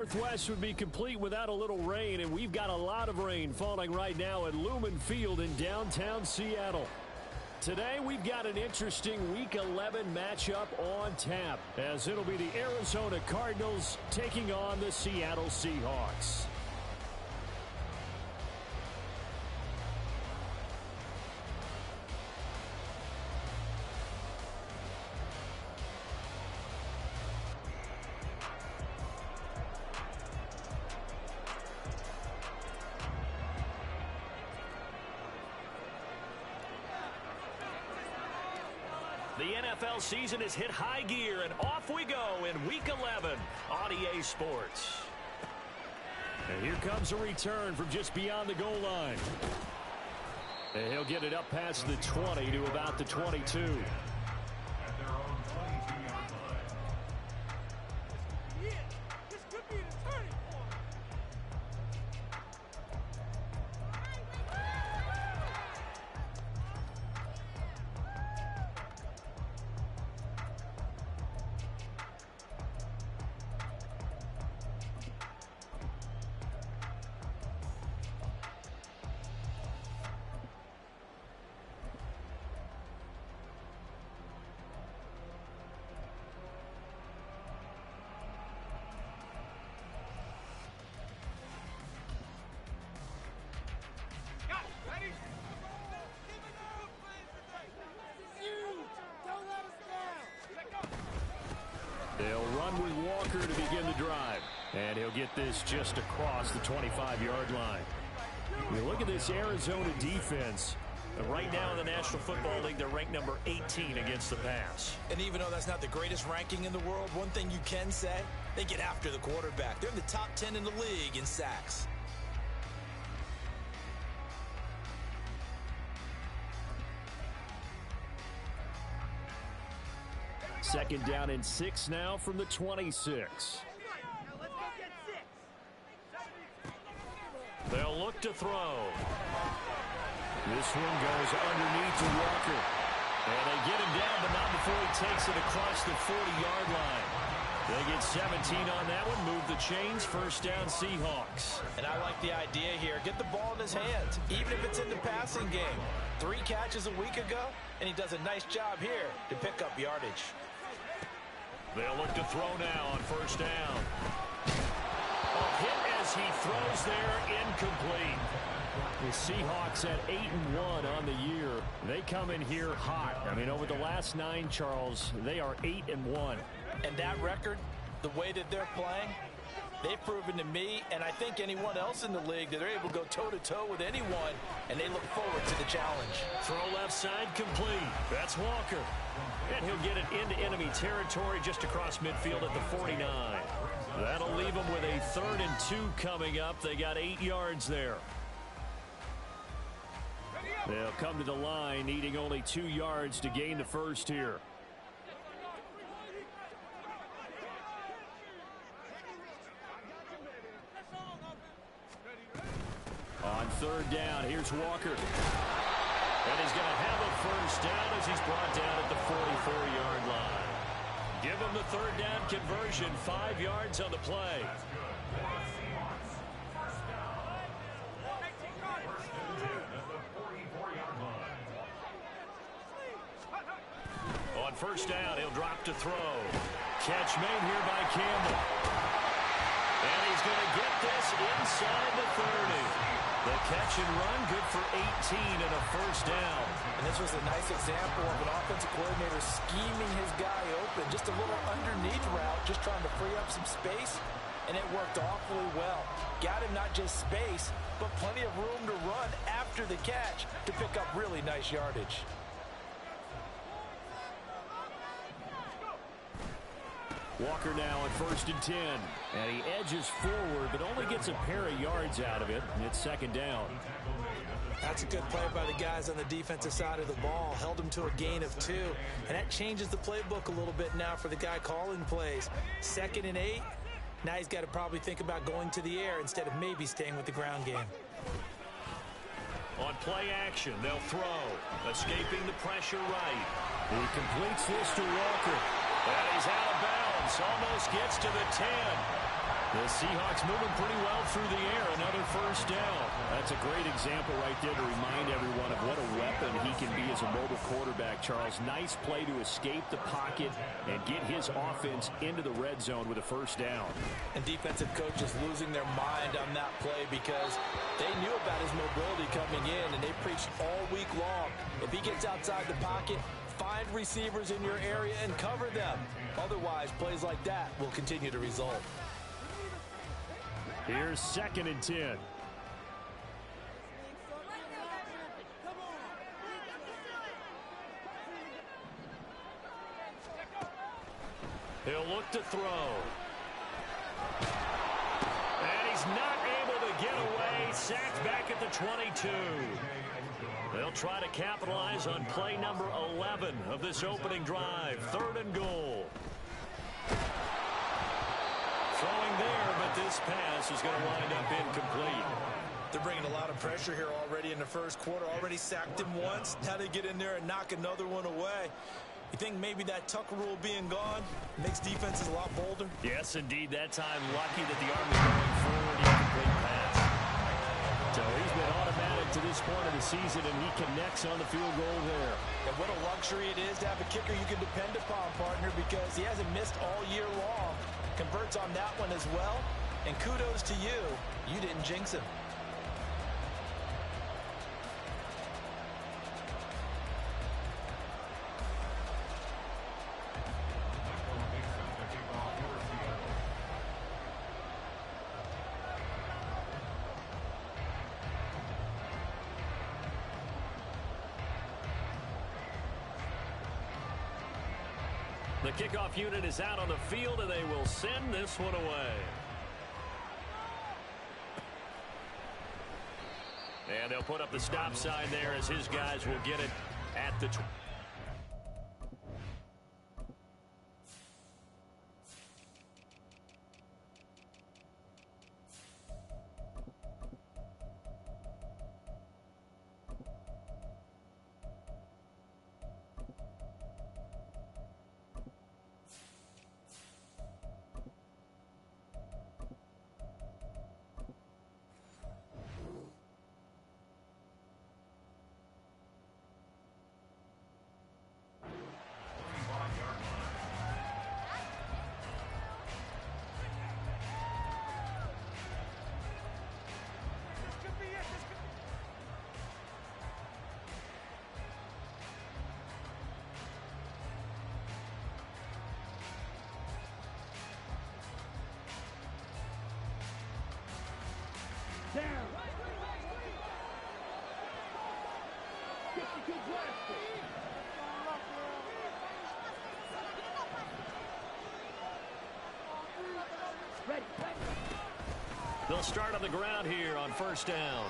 Northwest would be complete without a little rain, and we've got a lot of rain falling right now at Lumen Field in downtown Seattle. Today, we've got an interesting Week 11 matchup on tap, as it'll be the Arizona Cardinals taking on the Seattle Seahawks. The NFL season has hit high gear, and off we go in Week 11 on EA Sports. And here comes a return from just beyond the goal line. And he'll get it up past the 20 to about the 22. They'll run with Walker to begin the drive. And he'll get this just across the 25-yard line. You look at this Arizona defense. Right now in the National Football League, they're ranked number 18 against the pass. And even though that's not the greatest ranking in the world, one thing you can say, they get after the quarterback. They're in the top 10 in the league in sacks. Second down and 6 now from the 26. They'll look to throw. This one goes underneath to Walker. And they get him down, but not before he takes it across the 40-yard line. They get 17 on that one, move the chains, first down Seahawks. And I like the idea here. Get the ball in his hands, even if it's in the passing game. 3 catches a week ago, and he does a nice job here to pick up yardage. They'll look to throw now on first down. A hit as he throws there, incomplete. The Seahawks at 8-1 on the year. They come in here hot. I mean, over the last 9, Charles, they are 8-1. And that record, the way that they're playing, they've proven to me, and I think anyone else in the league, that they're able to go toe-to-toe with anyone, and they look forward to the challenge. Throw left side complete. That's Walker. And he'll get it into enemy territory just across midfield at the 49. That'll leave them with a 3rd and 2 coming up. They got 8 yards there. They'll come to the line, needing only 2 yards to gain the first here. On 3rd down, here's Walker. And he's going to have a first down as he's brought down at the 44-yard line. Give him the 3rd down conversion, 5 yards on the play. On first down, he'll drop to throw. Catch made here by Campbell. And he's going to get this inside the 30. The catch and run, good for 18 and a first down. And this was a nice example of an offensive coordinator scheming his guy open. Just a little underneath route, just trying to free up some space, and it worked awfully well. Got him not just space, but plenty of room to run after the catch to pick up really nice yardage. Walker now at 1st and 10. And he edges forward, but only gets a pair of yards out of it. And it's 2nd down. That's a good play by the guys on the defensive side of the ball. Held them to a gain of 2. And that changes the playbook a little bit now for the guy calling plays. 2nd and 8. Now he's got to probably think about going to the air instead of maybe staying with the ground game. On play action, they'll throw. Escaping the pressure right. He completes this to Walker. And he's out of bounds. Almost gets to the 10. The Seahawks moving pretty well through the air. Another first down. That's a great example right there to remind everyone of what a weapon he can be as a mobile quarterback, Charles. Nice play to escape the pocket and get his offense into the red zone with a first down. And defensive coaches losing their mind on that play because they knew about his mobility coming in, and they preached all week long. If he gets outside the pocket, find receivers in your area and cover them. Otherwise, plays like that will continue to result. Here's 2nd and 10. He'll look to throw. And he's not able to get away. Sacked back at the 22. They'll try to capitalize on play number 11 of this opening drive. 3rd and goal. Throwing there, but this pass is going to wind up incomplete. They're bringing a lot of pressure here already in the first quarter. Already sacked him once. Now they get in there and knock another one away. You think maybe that Tucker rule being gone makes defenses a lot bolder? Yes, indeed. That time, lucky that the Army's going forward. Incomplete pass. So he's been automatic to this point of the season, and he connects on the field goal there. And what a luxury it is to have a kicker you can depend upon, partner, because he hasn't missed all year long. Converts on that one as well, and kudos to you. You didn't jinx him. The kickoff unit is out on the field, and they will send this one away. And they'll put up the stop sign there as his guys will get it at the 20. Down. 52 blasted. Ready. They'll start on the ground here on first down.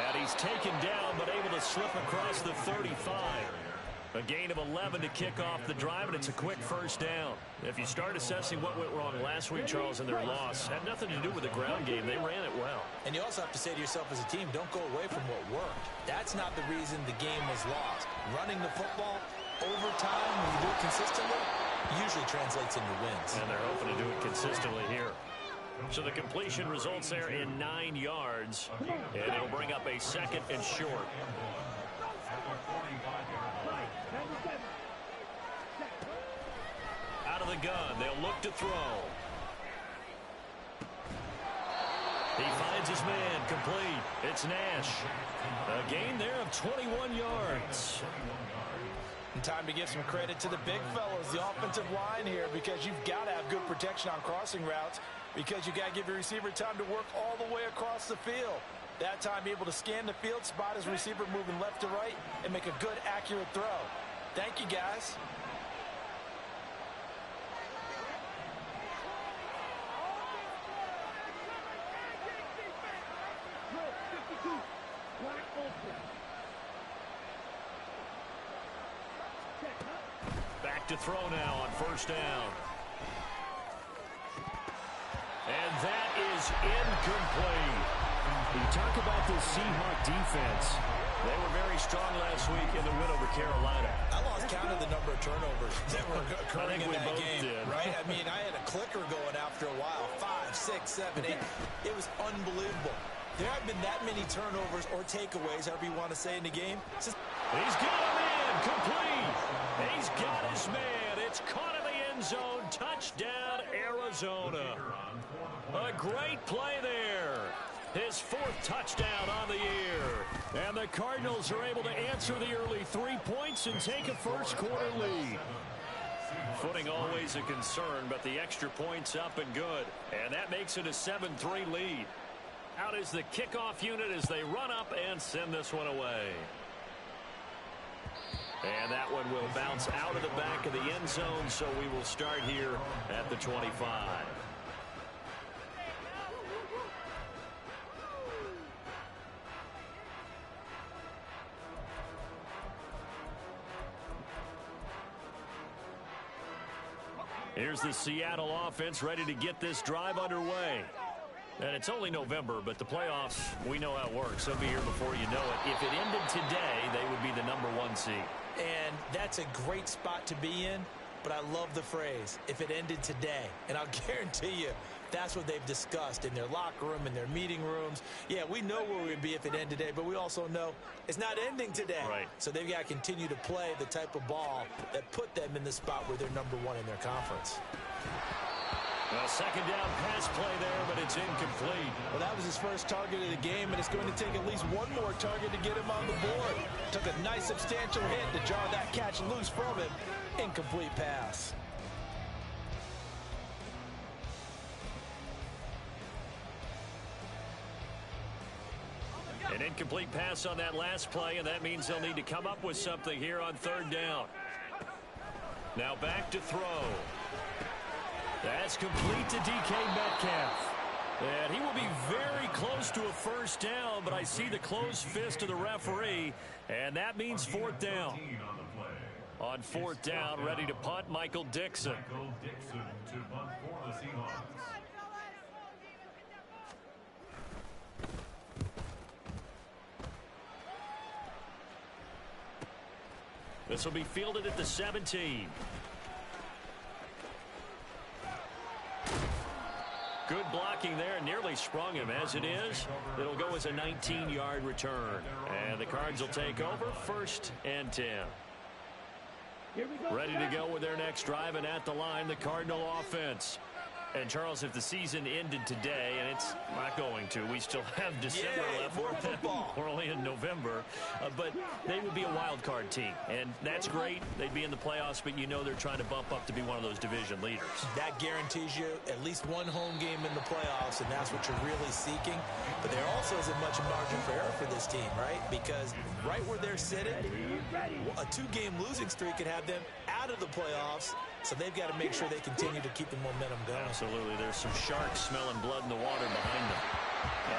And he's taken down, but able to slip across the 35. A gain of 11 to kick off the drive, and it's a quick first down. If you start assessing what went wrong last week, Charles, in their loss, had nothing to do with the ground game. They ran it well. And you also have to say to yourself as a team, don't go away from what worked. That's not the reason the game was lost. Running the football over time, when you do it consistently, usually translates into wins. And they're hoping to do it consistently here. So the completion results there in 9 yards, and it'll bring up a 2nd and short. Out of the gun, they'll look to throw. He finds his man, complete. It's Nash. A gain there of 21 yards. And time to give some credit to the big fellas, the offensive line here, because you've got to have good protection on crossing routes, because you got to give your receiver time to work all the way across the field. That time able to scan the field, spot his receiver moving left to right, and make a good, accurate throw. Thank you, guys. Back to throw now on first down. And that is incomplete. You talk about the Seahawk defense. They were very strong last week in the win over Carolina. I lost count of the number of turnovers that were occurring in that game. Did. Right? I mean, I had a clicker going after a while. 5, 6, 7, 8. It was unbelievable. There have been that many turnovers or takeaways, however you want to say, in the game. He's got him in. Complete. He's got his man. It's caught in the end zone. Touchdown, Arizona. A great play there. His 4th touchdown on the year. And the Cardinals are able to answer the early 3 points and take a first-quarter lead. Footing always a concern, but the extra point's up and good. And that makes it a 7-3 lead. Out is the kickoff unit as they run up and send this one away. And that one will bounce out of the back of the end zone, so we will start here at the 25. Here's the Seattle offense ready to get this drive underway. And it's only November, but the playoffs, we know how it works. They'll be here before you know it. If it ended today, they would be the #1 seed. And that's a great spot to be in, but I love the phrase, if it ended today. And I'll guarantee you, that's what they've discussed in their locker room, in their meeting rooms. Yeah, we know where we'd be if it ended today, but we also know it's not ending today. Right. So they've got to continue to play the type of ball that put them in the spot where they're #1 in their conference. A second down pass play there, but it's incomplete. Well, that was his first target of the game, and it's going to take at least one more target to get him on the board. Took a nice substantial hit to jar that catch loose from him. Incomplete pass. An incomplete pass on that last play, and that means they'll need to come up with something here on 3rd down. Now back to throw. That's complete to DK Metcalf. And he will be very close to a first down, but I see the closed fist of the referee, and that means 4th down. On 4th down, ready to punt, Michael Dixon. To punt for the Seahawks. This will be fielded at the 17. Good blocking there, nearly sprung him. As it is, it'll go as a 19-yard return. And the Cards will take over 1st and 10. Ready to go with their next drive, and at the line, the Cardinal offense. And, Charles, if the season ended today, and it's not going to, we still have December left. We're only in November. But they would be a wild card team, and that's great. They'd be in the playoffs, but you know they're trying to bump up to be one of those division leaders. That guarantees you at least one home game in the playoffs, and that's what you're really seeking. But there also isn't much margin for error for this team, right? Because right where they're sitting, a 2-game losing streak could have them out of the playoffs. So they've got to make sure they continue to keep the momentum going. Absolutely. There's some sharks smelling blood in the water behind them.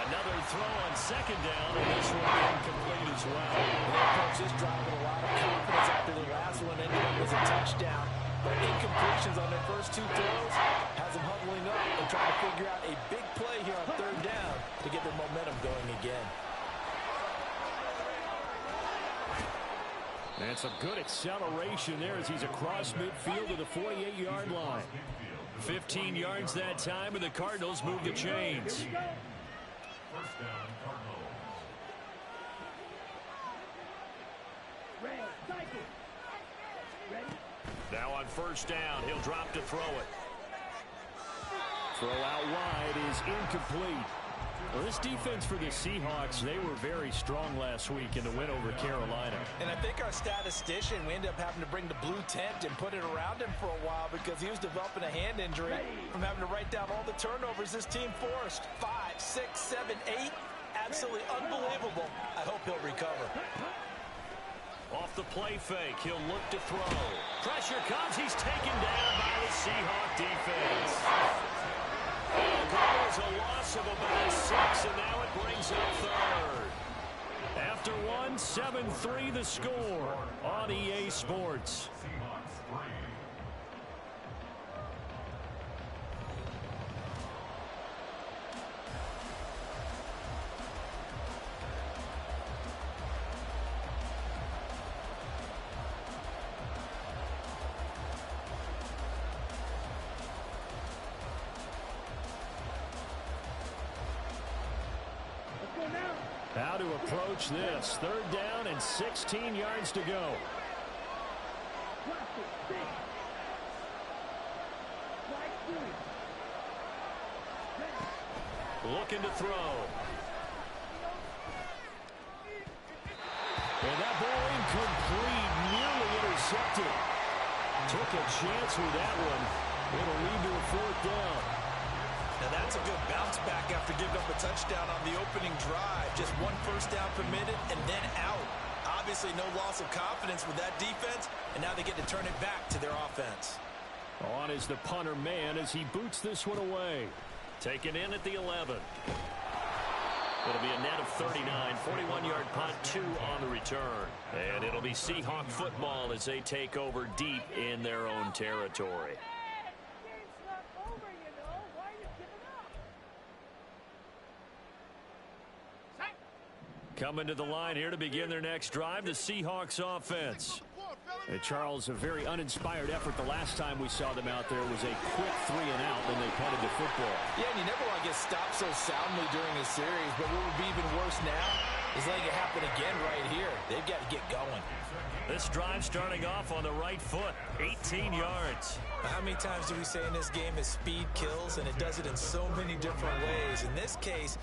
Another throw on 2nd down, and this one incomplete as well. Their coach is driving a lot of confidence after the last one ended up as a touchdown. But incompletions on their first 2 throws has them huddling up and trying to figure out a big play here on 3rd down to get their momentum going again. And some good acceleration there as he's across midfield to the 48-yard line. 15 yards that time, and the Cardinals move the chains. First down, Cardinals. Now on 1st down, he'll drop to throw it. Throw out wide is incomplete. Well, this defense for the Seahawks, they were very strong last week in the win over Carolina. And I think our statistician, we ended up having to bring the blue tent and put it around him for a while because he was developing a hand injury from having to write down all the turnovers this team forced. 5, 6, 7, 8. Absolutely unbelievable. I hope he'll recover. Off the play fake, he'll look to throw. Pressure comes, he's taken down by the Seahawk defense. That was a loss of about 6, and now it brings up 3rd. After 1, 7-3 the score on EA Sports. Seahawks 3. How to approach this. 3rd down and 16 yards to go. Looking to throw. And that ball incomplete, nearly intercepted. Took a chance with that one. It'll lead to a 4th down. Now that's a good bounce back after giving up a touchdown on the opening drive. Just 1 first down permitted and then out. Obviously no loss of confidence with that defense, and now they get to turn it back to their offense. On is the punter man as he boots this one away. Taken in at the 11. It'll be a net of 39, 41-yard punt, 2 on the return. And it'll be Seahawk football as they take over deep in their own territory. Coming to the line here to begin their next drive, the Seahawks offense. And Charles, a very uninspired effort the last time we saw them out there was a quick 3 and out when they punted the football. Yeah, and you never want to get stopped so soundly during a series, but what would be even worse now is letting it happen again right here. They've got to get going. This drive starting off on the right foot, 18 yards. How many times do we say in this game that speed kills, and it does it in so many different ways? In this case,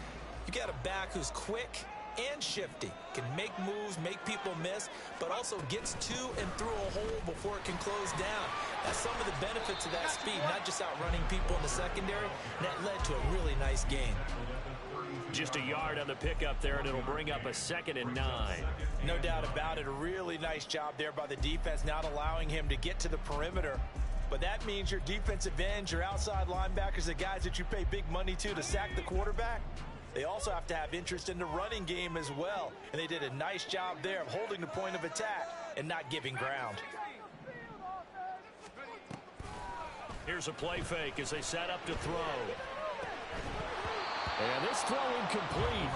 you got a back who's quick and shifty, can make moves, make people miss, but also gets to and through a hole before it can close down. That's some of the benefits of that speed, not just outrunning people in the secondary. That led to a really nice gain. Just a yard on the pickup there, and it'll bring up a 2nd and 9. No doubt about it. A really nice job there by the defense, not allowing him to get to the perimeter. But that means your defensive ends, your outside linebackers, the guys that you pay big money to sack the quarterback, they also have to have interest in the running game as well. And they did a nice job there of holding the point of attack and not giving ground. Here's a play fake as they set up to throw. And this throw incomplete.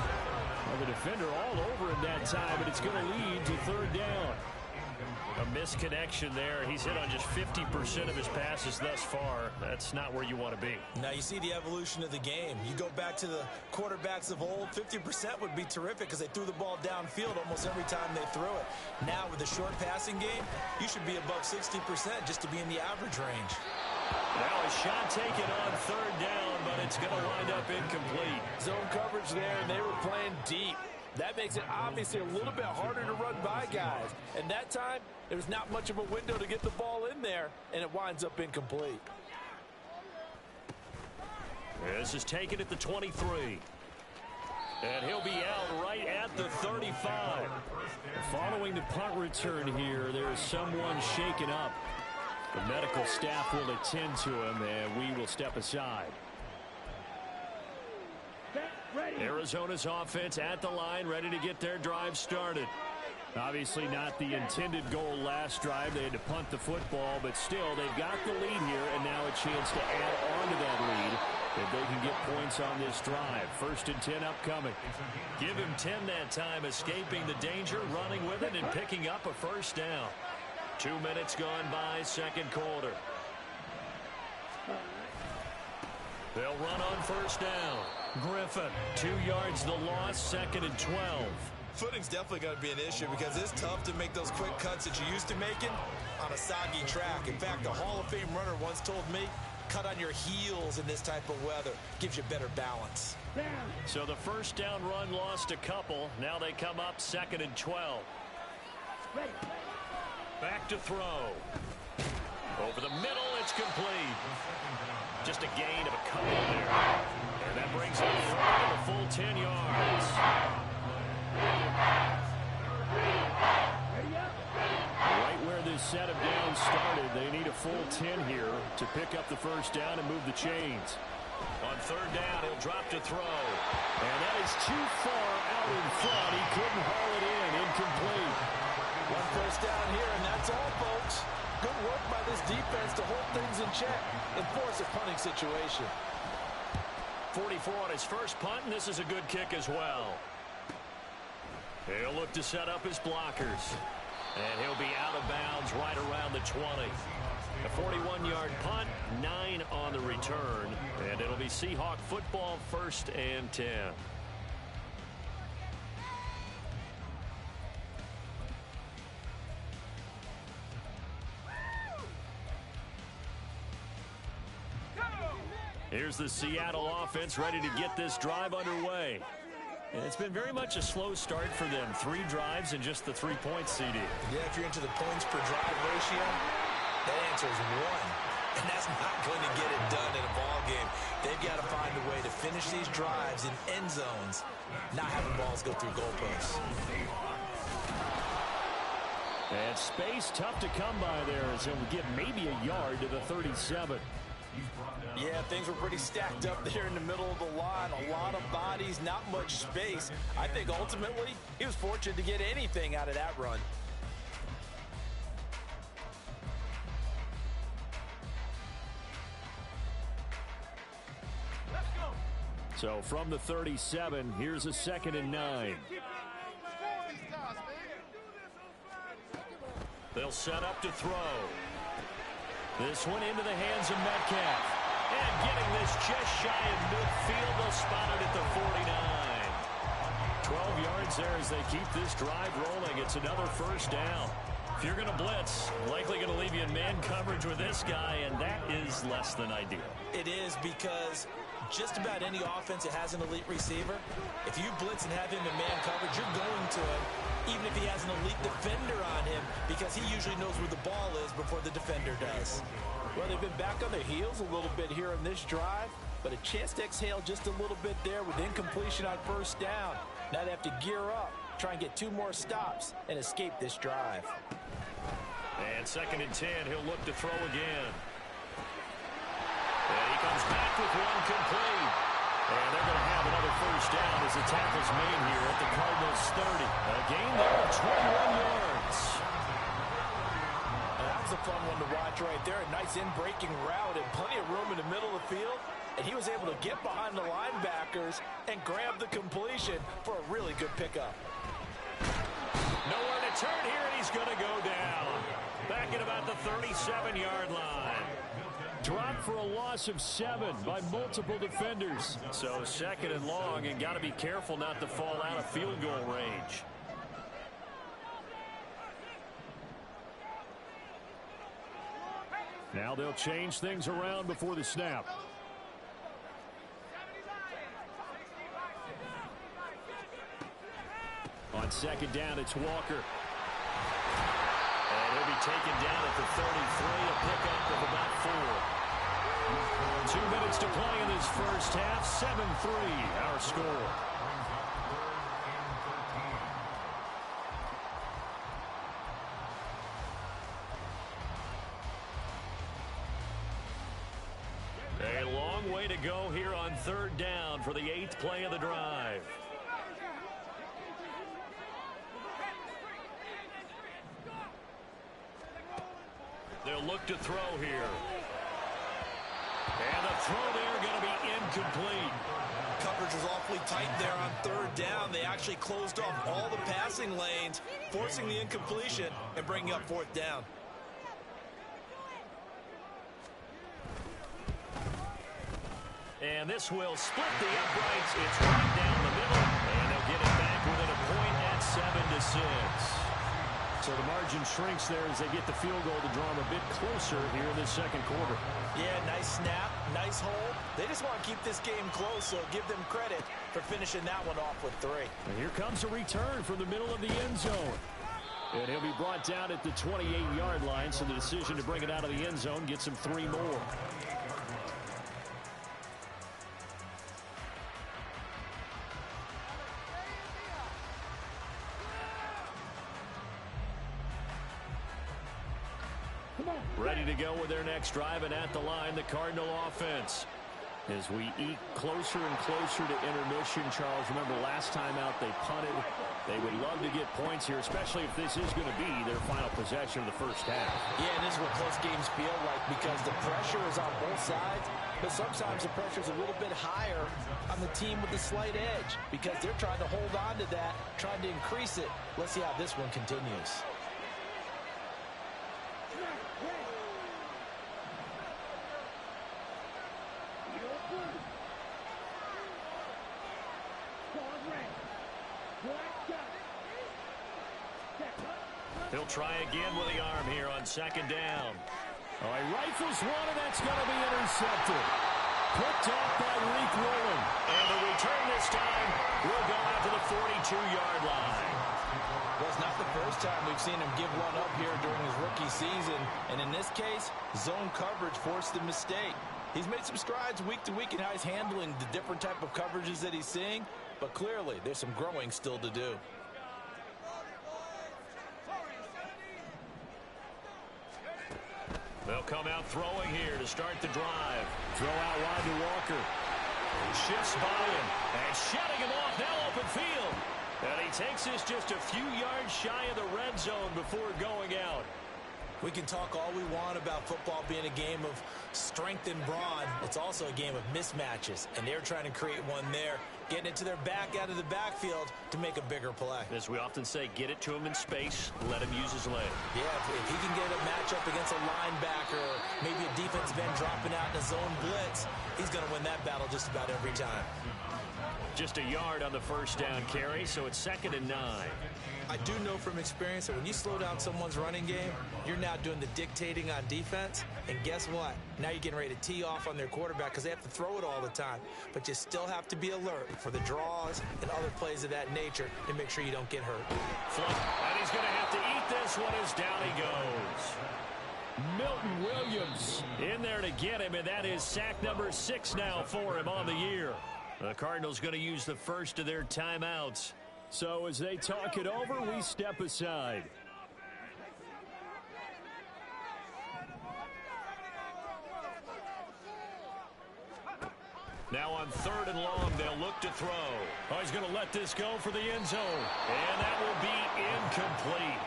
Well, the defender all over him that time, but it's going to lead to 3rd down. A misconnection there. He's hit on just 50% of his passes thus far. That's not where you want to be. Now you see the evolution of the game. You go back to the quarterbacks of old, 50% would be terrific because they threw the ball downfield almost every time they threw it. Now with the short passing game, you should be above 60% just to be in the average range. Now a shot taken on 3rd down, but it's going to wind up incomplete. Zone coverage there, and they were playing deep. That makes it obviously a little bit harder to run by guys. And that time, there's not much of a window to get the ball in there, and it winds up incomplete. This is taken at the 23. And he'll be out right at the 35. Following the punt return here, there is someone shaken up. The medical staff will attend to him, and we will step aside. Arizona's offense at the line, ready to get their drive started. Obviously not the intended goal last drive. They had to punt the football, but still, they've got the lead here, and now a chance to add on to that lead if they can get points on this drive. 1st and 10 upcoming. Give him 10 that time, escaping the danger, running with it, and picking up a 1st down. 2 minutes gone by, 2nd quarter. They'll run on 1st down. Griffin, 2 yards the loss, 2nd and 12. Footing's definitely going to be an issue because it's tough to make those quick cuts that you used to making on a soggy track. In fact, a Hall of Fame runner once told me, cut on your heels in this type of weather. Gives you better balance. So the 1st down run lost a couple. Now they come up 2nd and 12. Back to throw. Over the middle, it's complete. Just a gain of a couple there. And that brings up 3rd and a full 10 yards. Right where this set of downs started, they need a full 10 here to pick up the 1st down and move the chains. On 3rd down, he'll drop to throw. And that is too far out in front. He couldn't haul it in. Incomplete. 1 first down here, and that's all, folks. Good work by this defense to hold things in check and force a punting situation. 44 on his first punt, and this is a good kick as well. He'll look to set up his blockers. And he'll be out of bounds right around the 20. A 41-yard punt, 9 on the return. And it'll be Seahawk football, 1st and 10. Here's the Seattle offense ready to get this drive underway. And it's been very much a slow start for them. 3 drives and just the 3 points, CD. Yeah, if you're into the points per drive ratio, that answer is 1. And that's not going to get it done in a ball game. They've got to find a way to finish these drives in end zones, not having balls go through goalposts. And space tough to come by there as he'll get maybe a yard to the 37. Yeah, things were pretty stacked up there in the middle of the line. A lot of bodies, not much space. I think ultimately he was fortunate to get anything out of that run. So from the 37, here's a 2nd and 9. They'll set up to throw. This one into the hands of Metcalf. And getting this just shy of midfield, they'll spot it at the 49. 12 yards there as they keep this drive rolling. It's another first down. If you're going to blitz, likely going to leave you in man coverage with this guy, and that is less than ideal. It is, because just about any offense that has an elite receiver, if you blitz and have him in man coverage, you're going to him, even if he has an elite defender on him, because he usually knows where the ball is before the defender does. Well, they've been back on their heels a little bit here on this drive, but a chance to exhale just a little bit there with incompletion on first down. Now they have to gear up, try and get 2 more stops, and escape this drive. And 2nd and 10, he'll look to throw again. And he comes back with one complete. And they're going to have another first down as the tackle's made here at the Cardinals' 30. A gain there of 21 yards. And that was a fun one to watch right there. A nice in-breaking route and plenty of room in the middle of the field. And he was able to get behind the linebackers and grab the completion for a really good pickup. Nowhere to turn here, and he's going to go down. Back at about the 37-yard line. Dropped for a loss of 7 by multiple defenders. So 2nd and long, and got to be careful not to fall out of field goal range. Now they'll change things around before the snap. On 2nd down, it's Walker. And he'll be taken down at the 33, a pickup of about 4. 2 minutes to play in this first half. 7-3, our score. A long way to go here on 3rd down for the 8th play of the drive. They'll look to throw here. And the throw there going to be incomplete. Coverage was awfully tight there on 3rd down. They actually closed off all the passing lanes, forcing the incompletion and bringing up 4th down. And this will split the uprights. It's right down the middle. And they'll get it back within a point at 7-6. So the margin shrinks there as they get the field goal to draw them a bit closer here in this 2nd quarter. Yeah, nice snap, nice hold. They just want to keep this game close, so give them credit for finishing that one off with 3. And here comes a return from the middle of the end zone. And he'll be brought down at the 28-yard line, so the decision to bring it out of the end zone gets him 3 more. Ready to go with their next drive, and at the line, the Cardinal offense. As we eke closer and closer to intermission, Charles, remember last time out they punted. They would love to get points here, especially if this is going to be their final possession of the first half. Yeah, and this is what close games feel like, because the pressure is on both sides, but sometimes the pressure is a little bit higher on the team with the slight edge, because they're trying to hold on to that, trying to increase it. Let's see how this one continues. He'll try again with the arm here on 2nd down. Oh, he rifles one, and that's going to be intercepted. Picked off by Reek Rowland. And the return this time will go out to the 42-yard line. Well, it's not the first time we've seen him give one up here during his rookie season. And in this case, zone coverage forced the mistake. He's made some strides week to week in how he's handling the different type of coverages that he's seeing. But clearly, there's some growing still to do. They'll come out throwing here to start the drive. Throw out wide to Walker. Shifts by him. And shutting him off now open field. And he takes this just a few yards shy of the red zone before going out. We can talk all we want about football being a game of strength and brawn. It's also a game of mismatches, and they're trying to create one there, getting it to their back out of the backfield to make a bigger play. As we often say, get it to him in space, let him use his leg. Yeah, if he can get a matchup against a linebacker, or maybe a defensive end dropping out in a zone blitz, he's going to win that battle just about every time. Just a yard on the first down carry, so it's 2nd and 9. I do know from experience that when you slow down someone's running game, you're now doing the dictating on defense. And guess what? Now you're getting ready to tee off on their quarterback because they have to throw it all the time. But you still have to be alert for the draws and other plays of that nature to make sure you don't get hurt. Flip, and he's going to have to eat this one as down he goes. Milton Williams in there to get him, and that is sack number 6 now for him on the year. The Cardinals going to use the first of their timeouts. So as they talk it over, we step aside. Now on 3rd and long, they'll look to throw. Oh, he's going to let this go for the end zone. And that will be incomplete.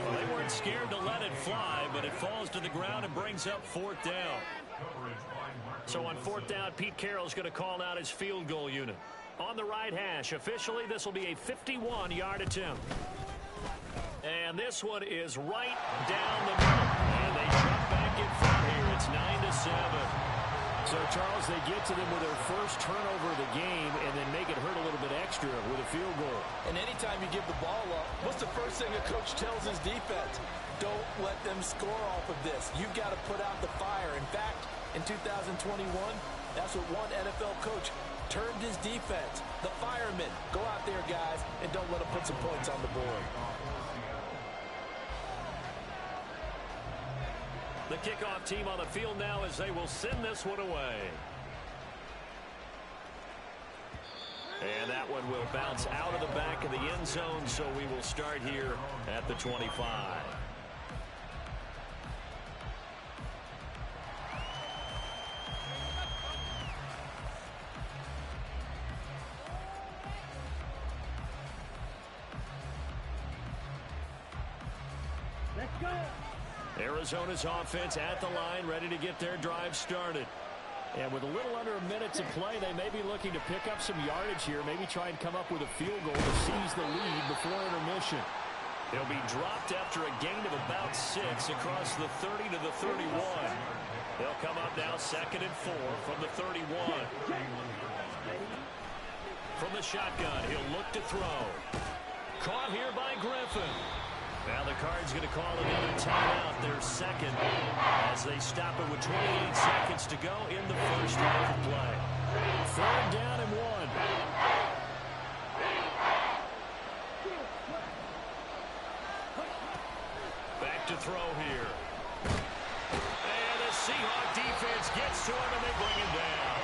Well, they weren't scared to let it fly, but it falls to the ground and brings up 4th down. So on 4th down, Pete Carroll's going to call out his field goal unit. On the right hash, officially, this will be a 51-yard attempt. And this one is right down the middle. And they jump back in front here. It's 9-7. So, Charles, they get to them with their first turnover of the game and then make it hurt a little bit extra with a field goal. And anytime you give the ball up, what's the first thing a coach tells his defense? Don't let them score off of this. You've got to put out the fire. In fact, in 2021, that's what one NFL coach termed his defense. The firemen. Go out there, guys, and don't let them put some points on the board. The kickoff team on the field now as they will send this one away. And that one will bounce out of the back of the end zone, so we will start here at the 25. Let's go. Arizona's offense at the line, ready to get their drive started. And with a little under a minute to play, they may be looking to pick up some yardage here, maybe try and come up with a field goal to seize the lead before intermission. He'll be dropped after a gain of about 6 across the 30 to the 31. They'll come up now 2nd and 4 from the 31. From the shotgun, he'll look to throw. Caught here by Griffin. Now the Cards going to call another timeout, their second, as they stop it with 28 seconds to go in the first half of play. 3rd down and 1. Back to throw here. And the Seahawk defense gets to him and they bring him down.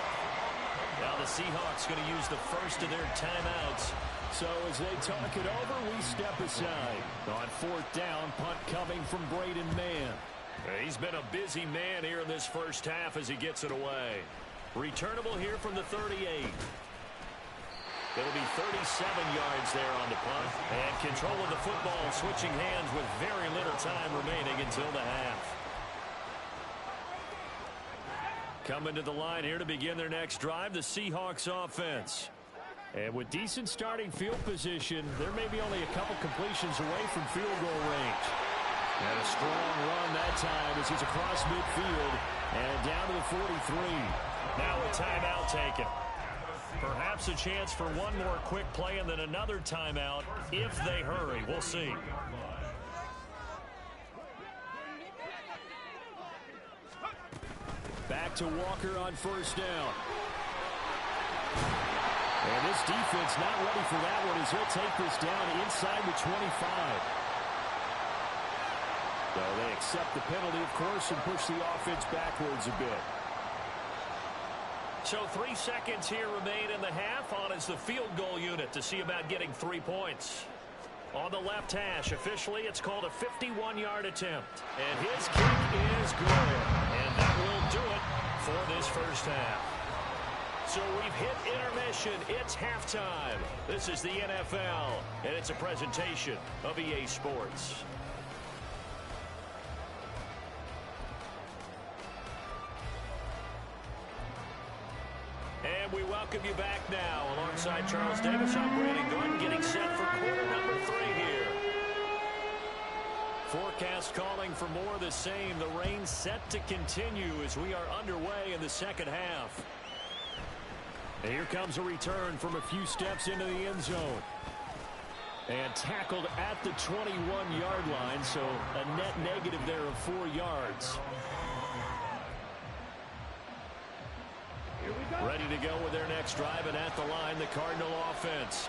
Now the Seahawks going to use the first of their timeouts. So as they talk it over, we step aside. On 4th down, punt coming from Braden Mann. He's been a busy man here in this first half as he gets it away. Returnable here from the 38. It'll be 37 yards there on the punt. And control of the football switching hands with very little time remaining until the half. Coming to the line here to begin their next drive, the Seahawks offense. And with decent starting field position, there may be only a couple completions away from field goal range. And a strong run that time as he's across midfield and down to the 43. Now a timeout taken. Perhaps a chance for one more quick play and then another timeout if they hurry. We'll see. Back back to Walker on first down. And this defense not ready for that one as he'll take this down inside the 25. So they accept the penalty, of course, and push the offense backwards a bit. So 3 seconds here remain in the half. On is the field goal unit to see about getting 3 points. On the left hash, officially, it's called a 51-yard attempt. And his kick is good. And that will do it for this first half. So we've hit intermission. It's halftime. This is the NFL, and it's a presentation of EA Sports. And we welcome you back now. Alongside Charles Davis, I'm Brandon Gordon, getting set for quarter number 3 here. Forecast calling for more of the same. The rain set to continue as we are underway in the second half. And here comes a return from a few steps into the end zone. And tackled at the 21-yard line, so a net negative there of 4 yards. Ready to go with their next drive, and at the line, the Cardinal offense.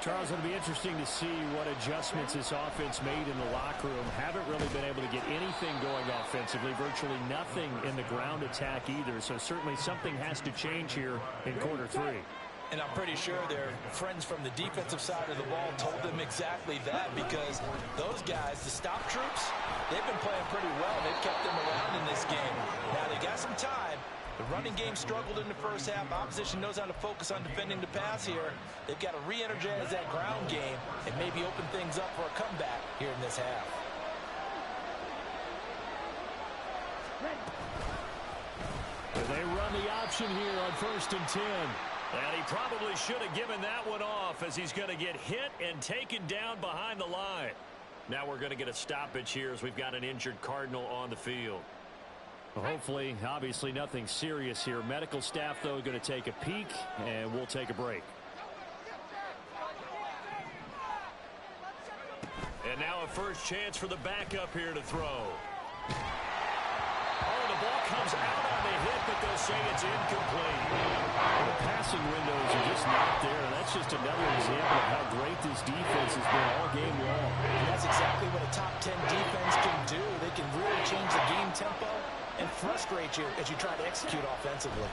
Charles, it'll be interesting to see what adjustments this offense made in the locker room. Haven't really been able to get anything going offensively, virtually nothing in the ground attack either. So certainly something has to change here in quarter 3. And I'm pretty sure their friends from the defensive side of the ball told them exactly that, because those guys, the stop troops, they've been playing pretty well. They've kept them around in this game. Now they got some time. The running game struggled in the first half. Opposition knows how to focus on defending the pass here. They've got to re-energize that ground game and maybe open things up for a comeback here in this half. They run the option here on 1st and 10. And he probably should have given that one off, as he's going to get hit and taken down behind the line. Now we're going to get a stoppage here as we've got an injured Cardinal on the field. Well, hopefully, obviously nothing serious here. Medical staff, though, going to take a peek, and we'll take a break. And now a first chance for the backup here to throw. Oh, the ball comes out on the hit, but they'll say it's incomplete. The passing windows are just not there. That's just another example of how great this defense has been all game long. And that's exactly what a top 10 defense can do. They can really change the game tempo and frustrate you as you try to execute offensively.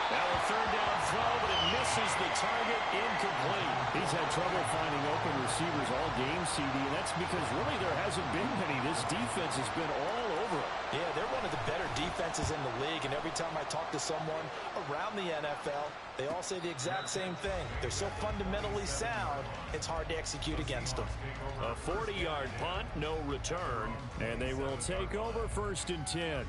Now a third down throw, but it misses the target, incomplete. He's had trouble finding open receivers all game, CD, and that's because really there hasn't been many. This defense has been all over it. Yeah, they're one of the better defenses in the league, and every time I talk to someone around the NFL, they all say the exact same thing. They're so fundamentally sound, it's hard to execute against them. A 40-yard punt, no return. And they will take over 1st and 10.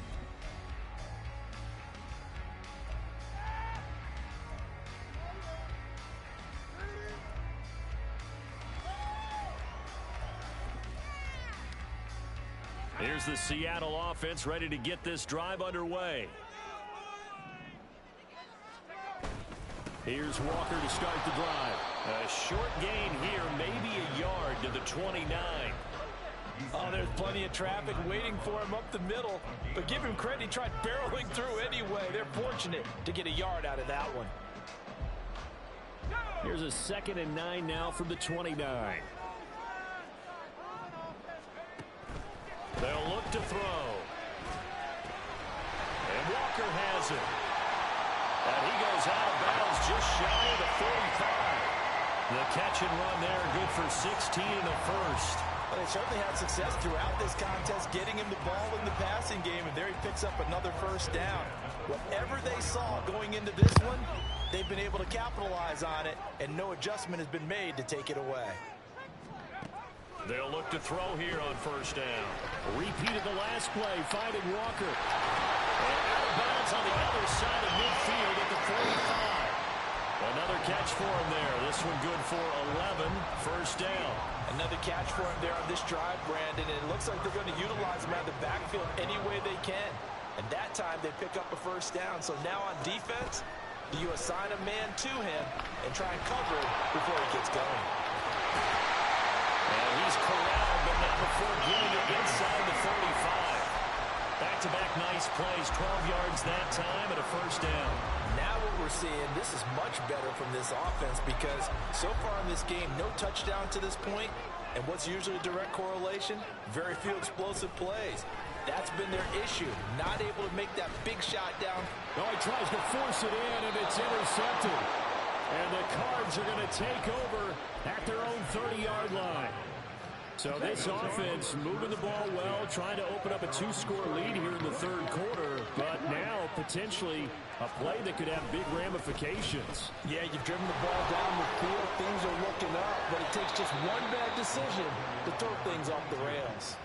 Here's the Seattle offense ready to get this drive underway. Here's Walker to start the drive. A short gain here, maybe a yard to the 29. Oh, there's plenty of traffic waiting for him up the middle. But give him credit, he tried barreling through anyway. They're fortunate to get a yard out of that one. Here's a 2nd and 9 now from the 29. They'll look to throw. And Walker has it. And he goes out of bounds just shy of the 45. The catch and run there, good for 16 and a first. Well, they certainly had success throughout this contest, getting him the ball in the passing game, and there he picks up another first down. Whatever they saw going into this one, they've been able to capitalize on it, and no adjustment has been made to take it away. They'll look to throw here on first down. Repeated the last play, finding Walker. And out of bounds on the other side of midfield at the 45. Another catch for him there. This one good for 11. First down. Another catch for him there on this drive, Brandon. And it looks like they're going to utilize him out of the backfield any way they can. And that time they pick up a first down. So now on defense, you assign a man to him and try and cover it before he gets going. And he's corralled, but not before getting it inside the 35. Back-to-back nice plays, 12 yards that time and a first down. Now what we're seeing, this is much better from this offense because so far in this game, no touchdown to this point, and what's usually a direct correlation? Very few explosive plays. That's been their issue, not able to make that big shot down. Oh, he tries to force it in, and it's intercepted. And the Cards are going to take over at their own 30-yard line. So this offense moving the ball well, trying to open up a 2-score lead here in the third quarter, but now potentially a play that could have big ramifications. Yeah, you've driven the ball down the field, things are looking up, but it takes just one bad decision to throw things off the rails.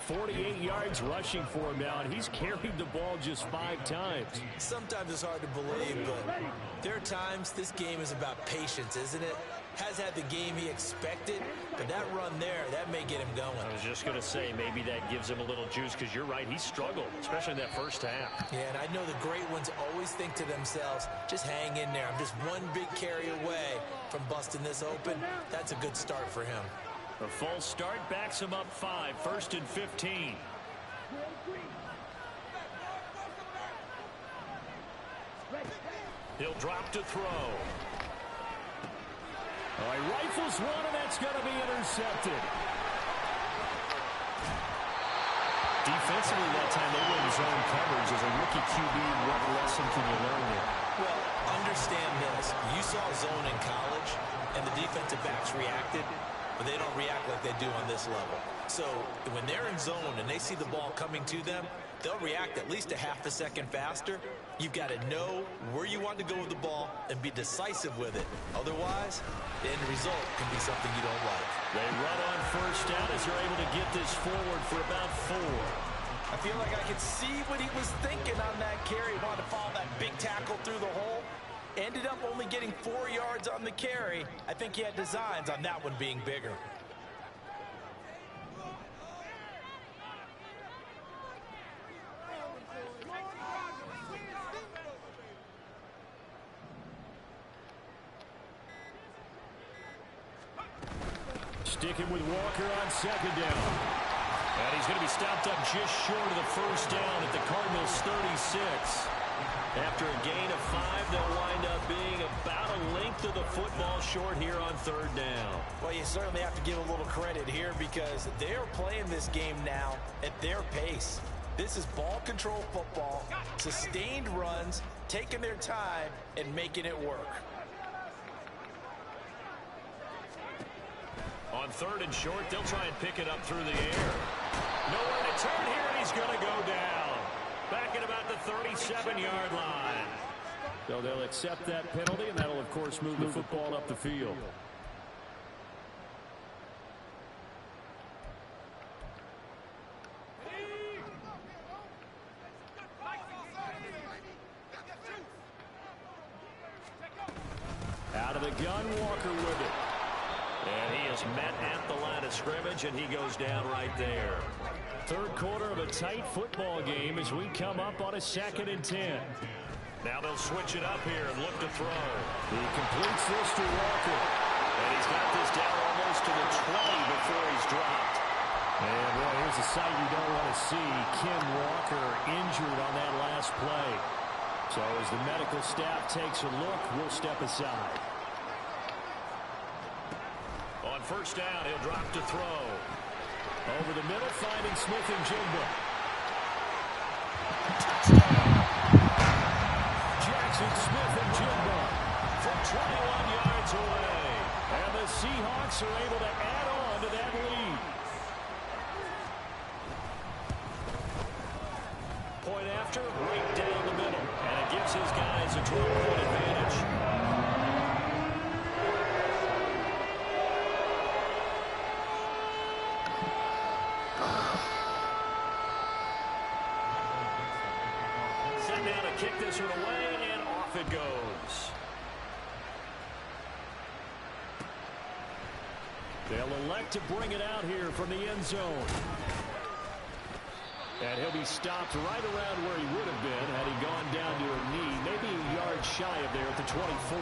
48 yards rushing for him now, and he's carried the ball just 5 times. Sometimes it's hard to believe, but there are times this game is about patience, isn't it? Has had the game he expected, but that run there, that may get him going. I was just going to say, maybe that gives him a little juice, because you're right, he struggled, especially in that first half. Yeah, and I know the great ones always think to themselves, just hang in there. I'm just one big carry away from busting this open. That's a good start for him. A false start backs him up 5, 1st and 15. He'll drop to throw. He rifles one, and that's going to be intercepted. Defensively that time, they were in zone coverage. As a rookie QB, what lesson can you learn there? Well, understand this. You saw zone in college, and the defensive backs reacted, but they don't react like they do on this level. So when they're in zone and they see the ball coming to them, they'll react at least a half a second faster. You've got to know where you want to go with the ball and be decisive with it. Otherwise, the end result can be something you don't like. They run on first down as they're able to get this forward for about 4. I feel like I could see what he was thinking on that carry. He wanted to follow that big tackle through the hole. Ended up only getting 4 yards on the carry. I think he had designs on that one being bigger. Sticking with Walker on 2nd down. And he's going to be stopped up just short of the first down at the Cardinals' 36. After a gain of 5, they'll wind up being about a length of the football short here on 3rd down. Well, you certainly have to give a little credit here because they're playing this game now at their pace. This is ball control football, sustained runs, taking their time, and making it work. On 3rd and short, they'll try and pick it up through the air. Nowhere to turn here, and he's going to go down. Back at about the 37-yard line. So they'll accept that penalty, and that'll, of course, move the football up the field. Out of the gun, Walker with it. And he is met at the line of scrimmage, and he goes down right there. Third quarter of a tight football game as we come up on a 2nd and 10. Now they'll switch it up here and look to throw. He completes this to Walker. And he's got this down almost to the 20 before he's dropped. And, boy, here's a sight you don't want to see. Ken Walker injured on that last play. So as the medical staff takes a look, we'll step aside. On first down, he'll drop to throw. Over the middle, finding Smith and Jigba. Jackson Smith and Jigba from 21 yards away. And the Seahawks are able to add on to that lead. Point after, right down the middle. And it gives his guys a 12-point advantage. Kick this one away, and off it goes. They'll elect to bring it out here from the end zone. And he'll be stopped right around where he would have been had he gone down to a knee, maybe a yard shy of there at the 24.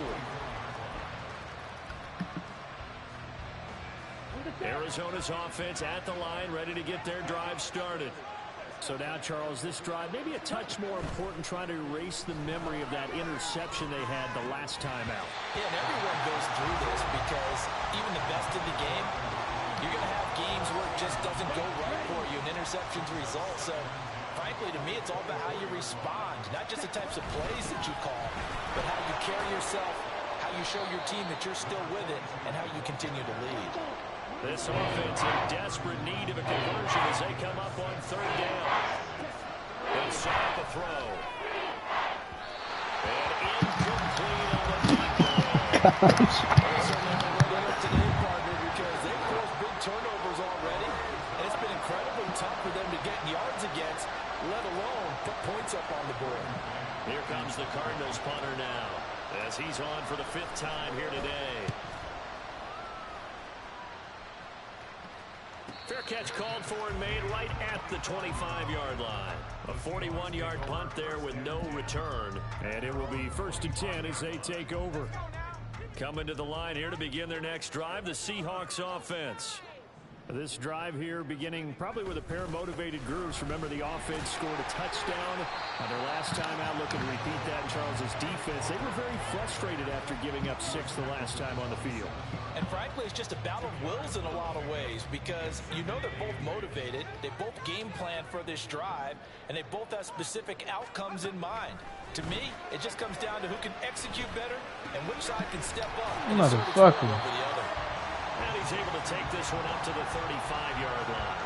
Arizona's offense at the line, ready to get their drive started. So now, Charles, this drive maybe a touch more important, trying to erase the memory of that interception they had the last time out. Yeah, and everyone goes through this because even the best in the game, you're going to have games where it just doesn't go right for you, and interceptions result. So, frankly, to me, it's all about how you respond, not just the types of plays that you call, but how you carry yourself, how you show your team that you're still with it, and how you continue to lead. This offense in desperate need of a conversion as they come up on third down. They set up a throw. And incomplete on the deep ball. Today, partner, because they've forced big turnovers already, and it's been incredibly tough for them to get yards against, let alone put points up on the board. Here comes the Cardinals punter now, as he's on for the 5th time here today. Fair catch called for and made right at the 25-yard line. A 41-yard punt there with no return. And it will be 1st and 10 as they take over. Coming to the line here to begin their next drive, the Seahawks offense. This drive here beginning probably with a pair of motivated groups. Remember, the offense scored a touchdown on their last time out. Looking to repeat that in Charles's defense. They were very frustrated after giving up 6 the last time on the field. And frankly, it's just a battle of wills in a lot of ways because you know they're both motivated. They both game plan for this drive, and they both have specific outcomes in mind. To me, it just comes down to who can execute better and which side can step up. Motherfucker. And he's able to take this one up to the 35-yard line.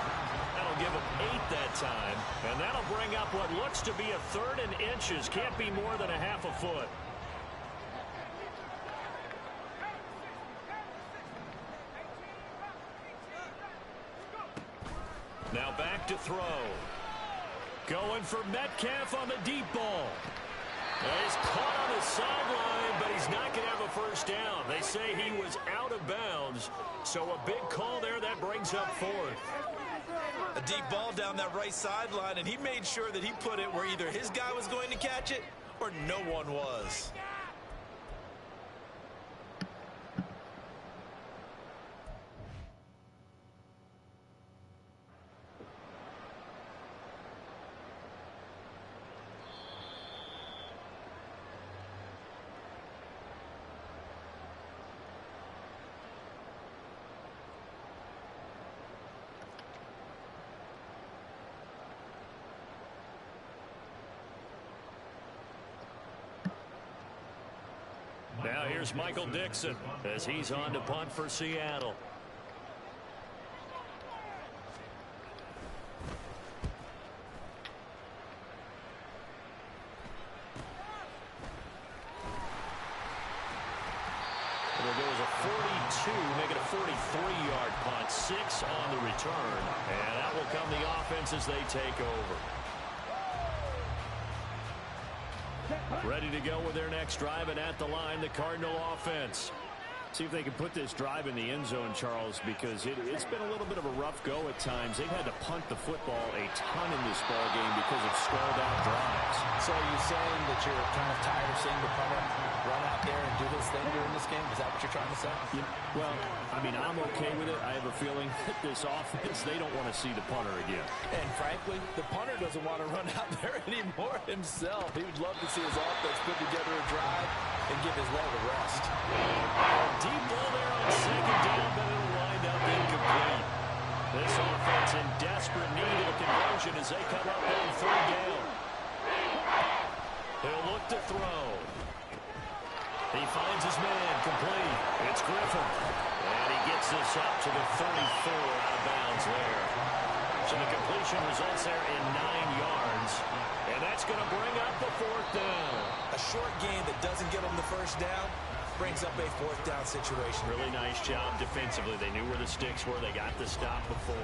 That'll give him 8 that time. And that'll bring up what looks to be a 3rd and inches. Can't be more than a half a foot. Now back to throw. Going for Metcalf on the deep ball. He's caught on the sideline, but he's not going to have a first down. They say he was out of bounds, so a big call there that brings up 4th. A deep ball down that right sideline, and he made sure that he put it where either his guy was going to catch it or no one was. Now here's Michael Dixon as he's on to punt for Seattle. There goes a 42, make it a 43-yard punt, 6 on the return, and that will come the offense as they take over. Ready to go with their next drive, and at the line, the Cardinal offense. See if they can put this drive in the end zone, Charles, because it's been a little bit of a rough go at times. They've had to punt the football a ton in this ball game because of stalled-out drives. So are you saying that you're kind of tired of seeing the punter run out there and do his thing during this game? Is that what you're trying to say? Yeah, well, I mean, I'm okay with it. I have a feeling that this offense, they don't want to see the punter again. And frankly, the punter doesn't want to run out there anymore himself. He would love to see his offense put together a drive and give his leg a rest. Deep ball there on 2nd down, but it'll wind up incomplete. This offense in desperate need of a conversion as they come up on 3rd down. He'll look to throw. He finds his man complete. It's Griffin. And he gets this up to the 34 out of bounds there. So the completion results there in 9 yards. And that's going to bring up the 4th down. A short game that doesn't get them the first down brings up a 4th down situation. Really nice job defensively. They knew where the sticks were. They got the stop before.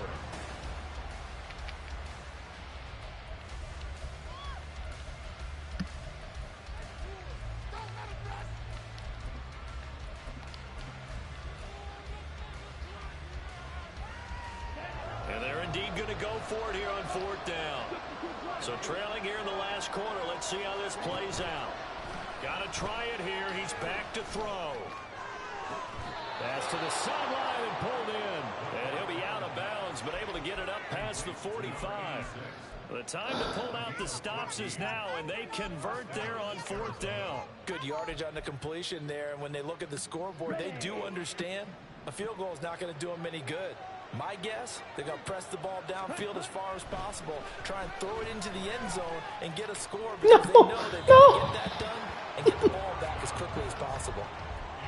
And they're indeed going to go for it here on 4th down. So trailing here in the last quarter. Let's see how this plays out. Got to try it here. He's back to throw. Pass to the sideline and pulled in. And he'll be out of bounds downs, but able to get it up past the 45. The time to pull out the stops is now, and they convert there on 4th down. Good yardage on the completion there, and when they look at the scoreboard, they do understand a field goal is not going to do them any good. My guess, they're going to press the ball downfield as far as possible, try and throw it into the end zone and get a score because they know they've got to get that done and get the ball back as quickly as possible.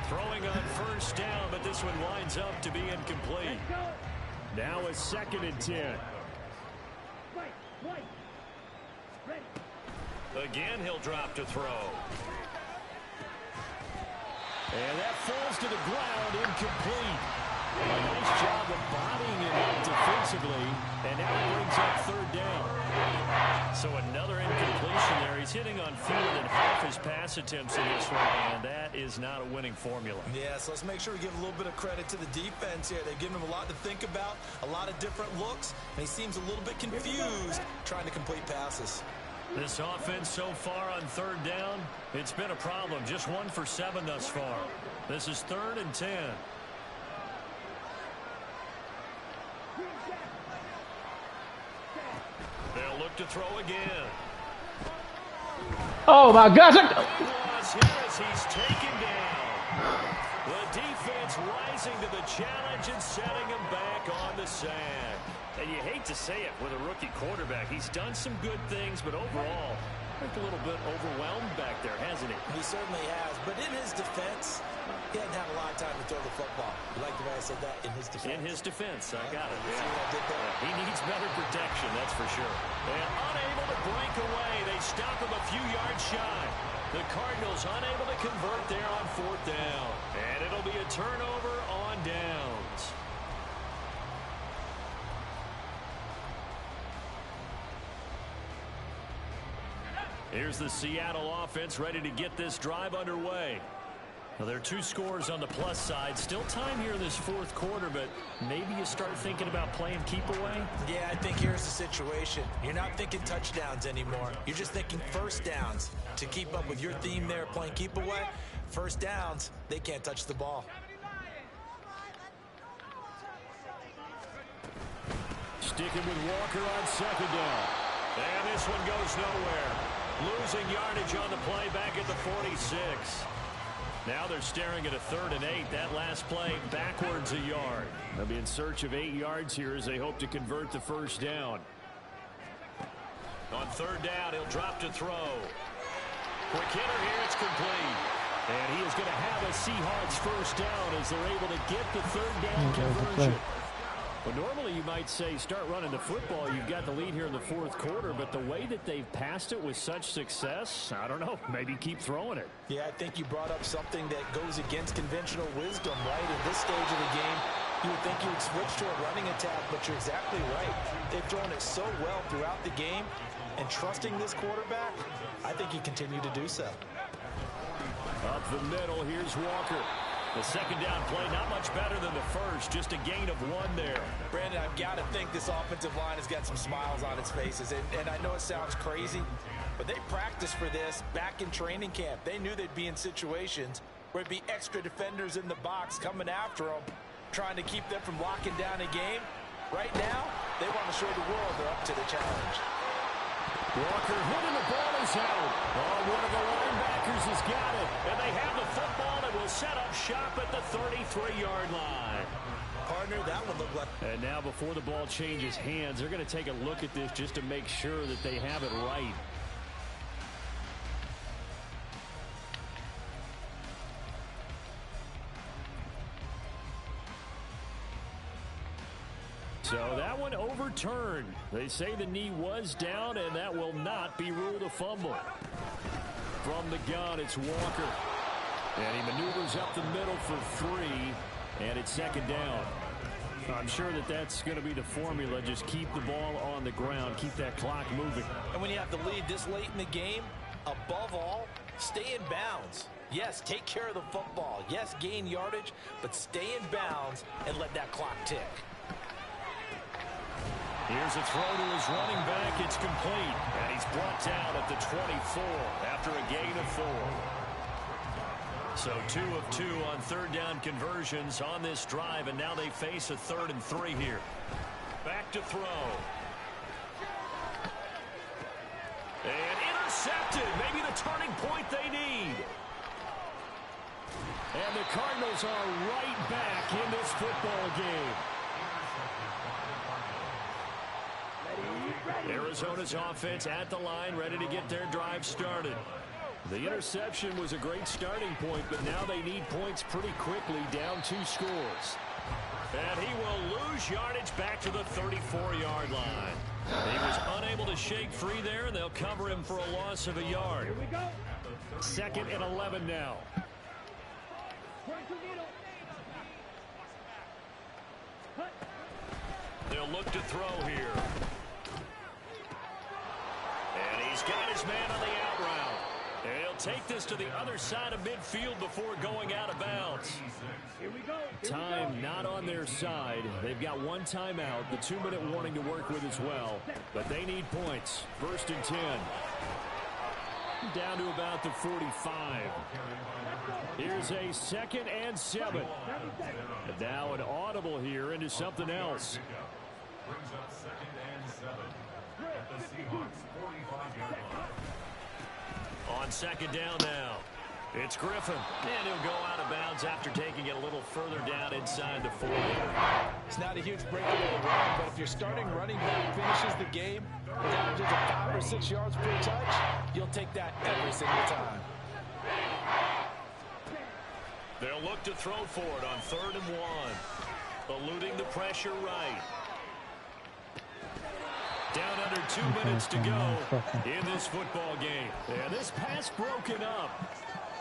Throwing on 1st down, but this one winds up to be incomplete. Now a 2nd and 10. Again, he'll drop to throw. And that falls to the ground, incomplete. A nice job of bodying it up defensively, and now it brings up 3rd down. So another incompletion there. He's hitting on fewer than half his pass attempts in this one, and that is not a winning formula. Yeah, so let's make sure we give a little bit of credit to the defense here. They've given him a lot to think about, a lot of different looks, and he seems a little bit confused trying to complete passes. This offense so far on 3rd down, it's been a problem. Just 1 for 7 thus far. This is 3rd and 10. They'll look to throw again. Oh my gosh! Was here as he's taken down. The defense rising to the challenge and setting him back on the sack. And you hate to say it with a rookie quarterback. He's done some good things, but overall, I think a little bit overwhelmed back there, hasn't he? He certainly has, but in his defense, he hadn't had a lot of time to throw the football. You like the way I said that? In his defense. In his defense, I got it. See what I did there? He needs better protection, that's for sure. And unable to break away. They stop him a few yards shy. The Cardinals unable to convert there on 4th down. And it'll be a turnover on downs. Here's the Seattle offense ready to get this drive underway. Now, there are 2 scores on the plus side. Still time here in this 4th quarter, but maybe you start thinking about playing keep away? Yeah, I think here's the situation. You're not thinking touchdowns anymore. You're just thinking 1st downs. To keep up with your theme there, playing keep away, 1st downs, they can't touch the ball. Sticking with Walker on 2nd down. And this one goes nowhere. Losing yardage on the play back at the 46. Now they're staring at a 3rd and 8. That last play backwards a yard. They'll be in search of 8 yards here as they hope to convert the 1st down. On 3rd down, he'll drop to throw. Quick hitter here, it's complete. And he is going to have a Seahawks 1st down as they're able to get the 3rd down conversion. Well, normally you might say start running the football. You've got the lead here in the 4th quarter, but the way that they've passed it with such success, I don't know, maybe keep throwing it. Yeah, I think you brought up something that goes against conventional wisdom, right? In this stage of the game, you would think you would switch to a running attack, but you're exactly right. They've thrown it so well throughout the game, and trusting this quarterback, I think you continue to do so. Up the middle, here's Walker. The 2nd down play, not much better than the 1st, just a gain of 1 there. Brandon, I've got to think this offensive line has got some smiles on its faces, and I know it sounds crazy, but they practiced for this back in training camp. They knew they'd be in situations where there'd be extra defenders in the box coming after them, trying to keep them from locking down a game. Right now, they want to show the world they're up to the challenge. Walker hitting the ball is out. Oh, one of the linebackers has got it. And they have the football and will set up shop at the 33-yard line. Partner, that one looked like... And now before the ball changes hands, they're going to take a look at this just to make sure that they have it right. So that one overturned. They say the knee was down, and that will not be ruled a fumble. From the gun, it's Walker. And he maneuvers up the middle for 3, and it's 2nd down. I'm sure that that's going to be the formula. Just keep the ball on the ground. Keep that clock moving. And when you have the lead this late in the game, above all, stay in bounds. Yes, take care of the football. Yes, gain yardage, but stay in bounds and let that clock tick. Here's a throw to his running back. It's complete. And he's brought down at the 24 after a gain of 4. So 2 of 2 on 3rd down conversions on this drive, and now they face a 3rd and 3 here. to throw. And intercepted. Maybe the turning point they need. And the Cardinals are right back in this football game. Arizona's offense at the line, ready to get their drive started. The interception was a great starting point, but now they need points pretty quickly, down 2 scores. And he will lose yardage back to the 34-yard line. He was unable to shake free there, and they'll cover him for a loss of a yard. Here we go. 2nd and 11 now. They'll look to throw here. And he's got his man on the out route. And he'll take this to the other side of midfield before going out of bounds. Here we go. Time not on their side. They've got 1 timeout, the 2-minute warning to work with as well. But they need points. 1st and 10. Down to about the 45. Here's a 2nd and 7. And now an audible here into something else. Brings up 2nd and 7 at the Seahawks 45-yard line. On 2nd down now. It's Griffin. And he'll go out of bounds after taking it a little further down inside the 40. It's not a huge breakaway run, but if your starting running back finishes the game with averages of 5 or 6 yards per touch, you'll take that every single time. They'll look to throw for it on 3rd and 1. Eluding the pressure right. Down under 2 minutes to go in this football game. And this pass broken up.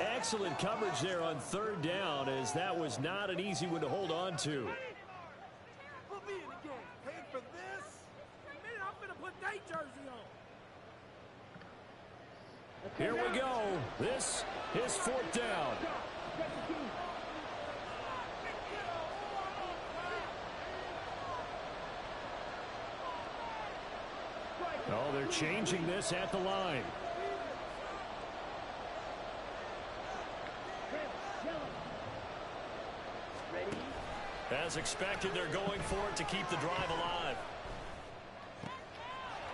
Excellent coverage there on 3rd down, as that was not an easy one to hold on to. We'll be in the game. Paid for this? Man, I'm gonna put that jersey on. Here we go. This is 4th down. Oh, they're changing this at the line. As expected, they're going for it to keep the drive alive.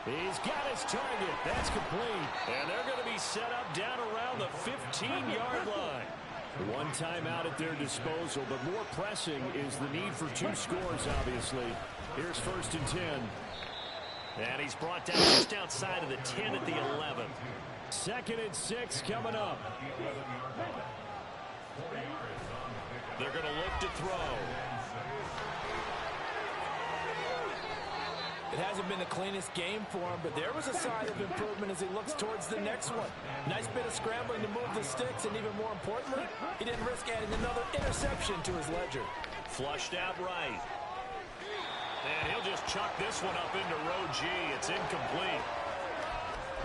He's got his target. That's complete. And they're going to be set up down around the 15-yard line. 1 timeout at their disposal, but more pressing is the need for 2 scores, obviously. Here's 1st and 10. And he's brought down just outside of the 10 at the 11. 2nd and 6 coming up. They're going to look to throw. It hasn't been the cleanest game for him, but there was a sign of improvement as he looks towards the next one. Nice bit of scrambling to move the sticks, and even more importantly, he didn't risk adding another interception to his ledger. Flushed out right. And he'll just chuck this one up into row G. It's incomplete.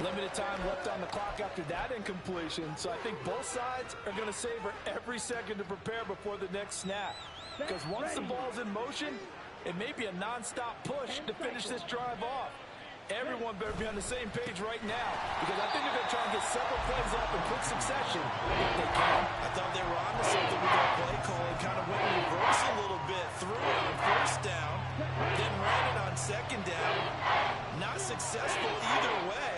Limited time left on the clock after that incompletion, so I think both sides are going to savor every second to prepare before the next snap. Because once the ball's in motion, it may be a non-stop push to finish this drive off. Everyone better be on the same page right now, because I think they're going to try and get several plays off in quick succession if they can. I thought they were on to something with that play call and kind of went in reverse a little bit. Threw it on 1st down, then ran it on 2nd down. Not successful either way.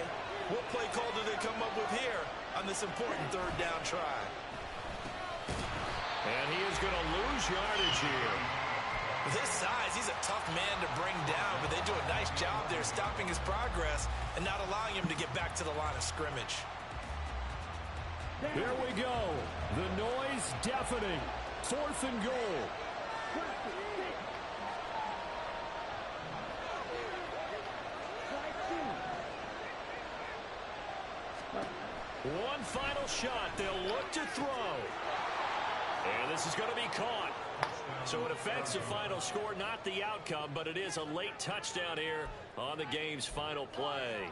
What play call do they come up with here on this important 3rd down try? And he is going to lose yardage here. With his size, he's a tough man to bring down, but they do a nice job there stopping his progress and not allowing him to get back to the line of scrimmage. Here we go. The noise deafening. 4th and goal. One final shot. They'll look to throw. And this is going to be caught. So it affects the final score, not the outcome, but it is a late touchdown here on the game's final play.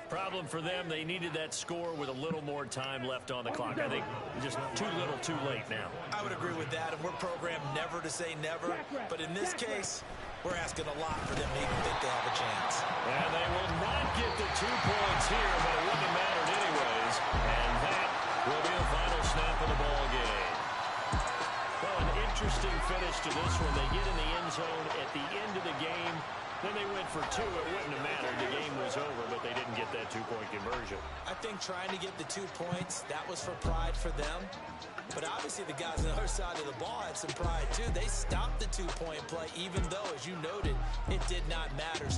Problem for them, they needed that score with a little more time left on the clock. I think just too little, too late now. I would agree with that, and we're programmed never to say never. But in this case, we're asking a lot for them to even think they have a chance. And they will not get the 2 points here, but it wouldn't have mattered anyways. And that will be the final snap of the ball game. Well, an interesting finish to this one. They get in the end zone at the end of the game. Then they went for two, it wouldn't have mattered. The game was over, but they didn't get that two-point conversion. I think trying to get the 2 points, that was for pride for them. But obviously the guys on the other side of the ball had some pride too. They stopped the 2-point play, even though, as you noted, it did not matter.